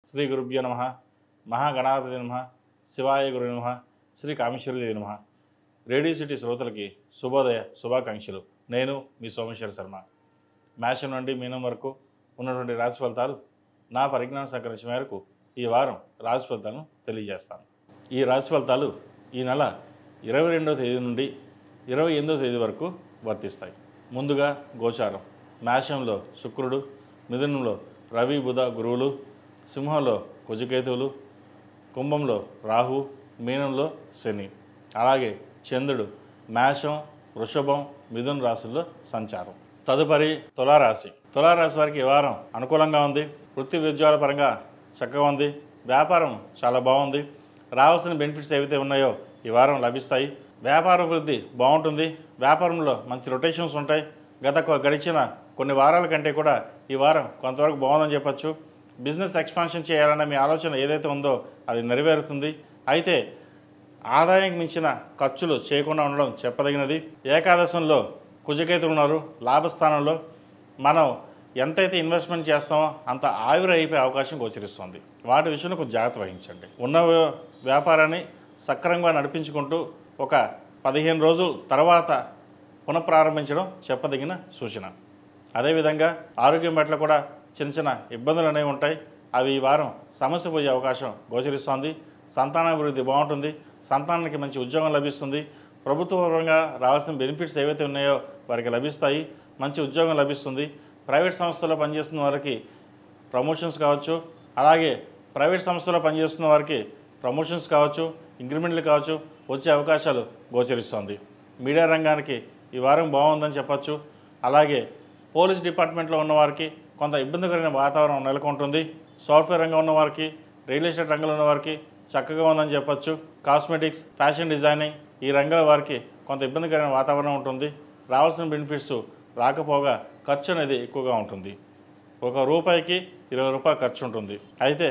శ్రీ గురుభ్యో నమః. మహాగణాధిపతి నమః. శివాయ గురు నమః. శ్రీ కామేశ్వరదేవి నమః. రేడియో సిటీ శ్రోతలకి శుభోదయ శుభాకాంక్షలు. నేను మీ సోమేశ్వర శర్మ. మేషం నుండి మీనం వరకు ఉన్నటువంటి రాశి ఫలితాలు నా పరిజ్ఞానం సహకరించిన మేరకు ఈ వారం రాశి ఫలితాలను తెలియజేస్తాను. ఈ రాశి ఫలితాలు ఈ నెల 22వ తేదీ నుండి 28వ తేదీ వరకు వర్తిస్తాయి. ముందుగా గోచారం. మేషంలో శుక్రుడు, మిథునంలో రవి బుధ గురువులు, సింహంలో కుజకేతువులు, కుంభంలో రాహు, మీనంలో శని. అలాగే చంద్రుడు మేషం, వృషభం, మిథున రాశుల్లో సంచారం. తదుపరి తులారాశి. తులారాశి వారికి ఈ వారం అనుకూలంగా ఉంది. వృత్తి ఉద్యోగాల పరంగా చక్కగా ఉంది. వ్యాపారం చాలా బాగుంది. రావాల్సిన బెనిఫిట్స్ ఏవైతే ఉన్నాయో ఈ వారం లభిస్తాయి. వ్యాపార అభివృద్ధి బాగుంటుంది. వ్యాపారంలో మంచి రొటేషన్స్ ఉంటాయి. గడిచిన కొన్ని వారాల కంటే కూడా ఈ వారం కొంతవరకు బాగుందని చెప్పచ్చు. బిజినెస్ ఎక్స్పాన్షన్ చేయాలన్న మీ ఆలోచన ఏదైతే ఉందో అది నెరవేరుతుంది. అయితే ఆదాయం మించిన ఖర్చులు చేయకుండా ఉండడం చెప్పదగినది. ఏకాదశంలో కుజకేతులు ఉన్నారు. లాభస్థానంలో మనం ఎంతైతే ఇన్వెస్ట్మెంట్ చేస్తామో అంత ఆవిరి అయిపోయే అవకాశం గోచరిస్తుంది. వాటి విషయంలో కొంచెం జాగ్రత్త వహించండి. ఉన్న వ్యాపారాన్ని సక్రమంగా నడిపించుకుంటూ ఒక 15 రోజుల తర్వాత పునఃప్రారంభించడం చెప్పదగిన సూచన. అదేవిధంగా ఆరోగ్యం పట్ల కూడా చిన్న చిన్న ఇబ్బందులు అనేవి ఉంటాయి. అవి ఈ వారం సమస్య పోయే అవకాశం గోచరిస్తోంది. సంతానాభివృద్ధి బాగుంటుంది. సంతానానికి మంచి ఉద్యోగం లభిస్తుంది. ప్రభుత్వపరంగా రావాల్సిన బెనిఫిట్స్ ఏవైతే ఉన్నాయో వారికి లభిస్తాయి. మంచి ఉద్యోగం లభిస్తుంది. ప్రైవేట్ సంస్థల్లో పనిచేస్తున్న వారికి ప్రమోషన్స్ కావచ్చు. అలాగే ప్రైవేట్ సంస్థలో పనిచేస్తున్న వారికి ప్రమోషన్స్ కావచ్చు, ఇంక్రిమెంట్లు కావచ్చు వచ్చే అవకాశాలు గోచరిస్తోంది. మీడియా రంగానికి ఈ వారం బాగుందని చెప్పచ్చు. అలాగే పోలీస్ డిపార్ట్మెంట్లో ఉన్నవారికి కొంత ఇబ్బందికరమైన వాతావరణం నెలకొంటుంది. సాఫ్ట్వేర్ రంగం ఉన్నవారికి, రియల్ ఎస్టేట్ రంగంలో ఉన్నవారికి చక్కగా ఉందని చెప్పచ్చు. కాస్మెటిక్స్, ఫ్యాషన్ డిజైనింగ్ ఈ రంగాల వారికి కొంత ఇబ్బందికరమైన వాతావరణం ఉంటుంది. రావాల్సిన బెనిఫిట్స్ రాకపోగా ఖర్చు అనేది ఎక్కువగా ఉంటుంది. ₹1కి ₹20 ఖర్చు ఉంటుంది. అయితే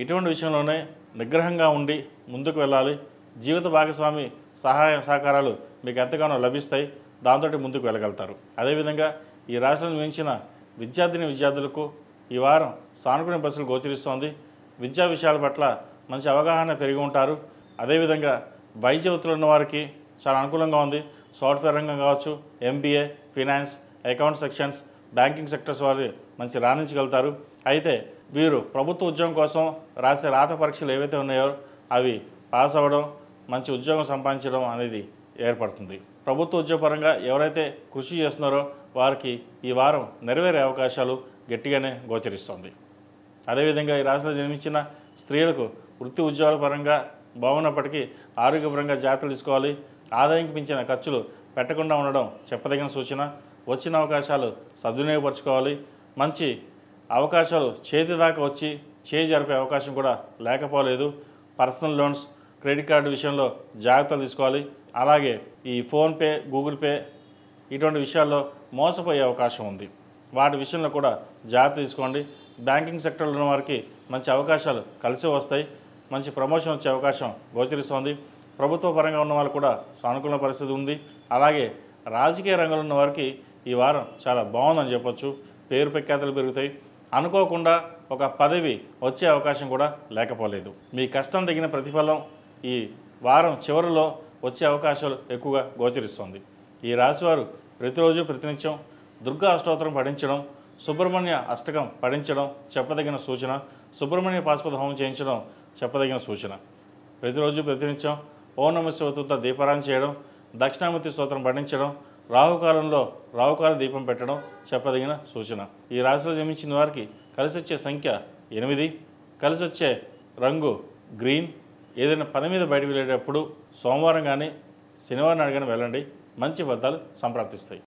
ఇటువంటి విషయంలోనే నిగ్రహంగా ఉండి ముందుకు వెళ్ళాలి. జీవిత భాగస్వామి సహాయ సహకారాలు మీకు ఎంతగానో లభిస్తాయి. దాంతో ముందుకు వెళ్ళగలుగుతారు. అదేవిధంగా ఈ రాశిలో మించిన విద్యార్థులకు ఈ వారం సానుకూల పరిస్థితులు గోచరిస్తోంది. విద్యా విషయాల పట్ల మంచి అవగాహన పెరిగి ఉంటారు. అదేవిధంగా వైద్య వృత్తిలో ఉన్న వారికి చాలా అనుకూలంగా ఉంది. సాఫ్ట్వేర్ రంగం కావచ్చు, MBA, finance, account sections, banking sectors వారు మంచి రాణించగలుగుతారు. అయితే వీరు ప్రభుత్వ ఉద్యోగం కోసం రాసే రాత పరీక్షలు ఏవైతే ఉన్నాయో అవి పాస్ అవ్వడం, మంచి ఉద్యోగం సంపాదించడం అనేది ఏర్పడుతుంది. ప్రభుత్వ ఉద్యోగపరంగా ఎవరైతే కృషి చేస్తున్నారో వారికి ఈ వారం నెరవేరే అవకాశాలు గట్టిగానే గోచరిస్తుంది. అదేవిధంగా ఈ రాశిలో జన్మించిన స్త్రీలకు వృత్తి ఉద్యోగాల పరంగా బాగున్నప్పటికీ ఆరోగ్యపరంగా జాగ్రత్తలు తీసుకోవాలి. ఆదాయానికి మించిన ఖర్చులు పెట్టకుండా ఉండడం చెప్పదగిన సూచన. వచ్చిన అవకాశాలు సద్వినియోగపరచుకోవాలి. మంచి అవకాశాలు చేతి దాకా వచ్చి జరిపే అవకాశం కూడా లేకపోలేదు. పర్సనల్ లోన్స్, క్రెడిట్ కార్డు విషయంలో జాగ్రత్తలు తీసుకోవాలి. అలాగే ఈ ఫోన్పే, గూగుల్ పే ఇటువంటి విషయాల్లో మోసపోయే అవకాశం ఉంది. వాటి విషయంలో కూడా జాగ్రత్త తీసుకోండి. బ్యాంకింగ్ సెక్టర్లో ఉన్న వారికి మంచి అవకాశాలు కలిసి వస్తాయి. మంచి ప్రమోషన్ వచ్చే అవకాశం గోచరిస్తోంది. ప్రభుత్వ పరంగా ఉన్న వాళ్ళు కూడా సానుకూల పరిస్థితి ఉంది. అలాగే రాజకీయ రంగంలో ఉన్న వారికి ఈ వారం చాలా బాగుందని చెప్పొచ్చు. పేరు ప్రఖ్యాతులు పెరుగుతాయి. అనుకోకుండా ఒక పదవి వచ్చే అవకాశం కూడా లేకపోలేదు. మీ కష్టం తగిన ప్రతిఫలం ఈ వారం చివరిలో వచ్చే అవకాశాలు ఎక్కువగా గోచరిస్తుంది. ఈ రాశివారు ప్రతిరోజు ప్రతినిత్యం దుర్గా అష్టోత్తరం పఠించడం, సుబ్రహ్మణ్య అష్టకం పఠించడం చెప్పదగిన సూచన. సుబ్రహ్మణ్య పాశుపత హోమం చేయించడం చెప్పదగిన సూచన. ప్రతిరోజు ప్రతినిత్యం ఓం నమః శివాయ దీపారాధన చేయడం, దక్షిణామూర్తి స్తోత్రం పఠించడం, రాహుకాలంలో రాహుకాల దీపం పెట్టడం చెప్పదగిన సూచన. ఈ రాశిలో జన్మించిన వారికి కలిసి వచ్చే సంఖ్య 8, కలిసి వచ్చే రంగు గ్రీన్. ఏదైనా పని మీద బయటకు వెళ్ళేటప్పుడు సోమవారం కానీ శనివారం నాడు కానీ వెళ్ళండి. మంచి ఫలితాలు సంప్రాప్తిస్తాయి.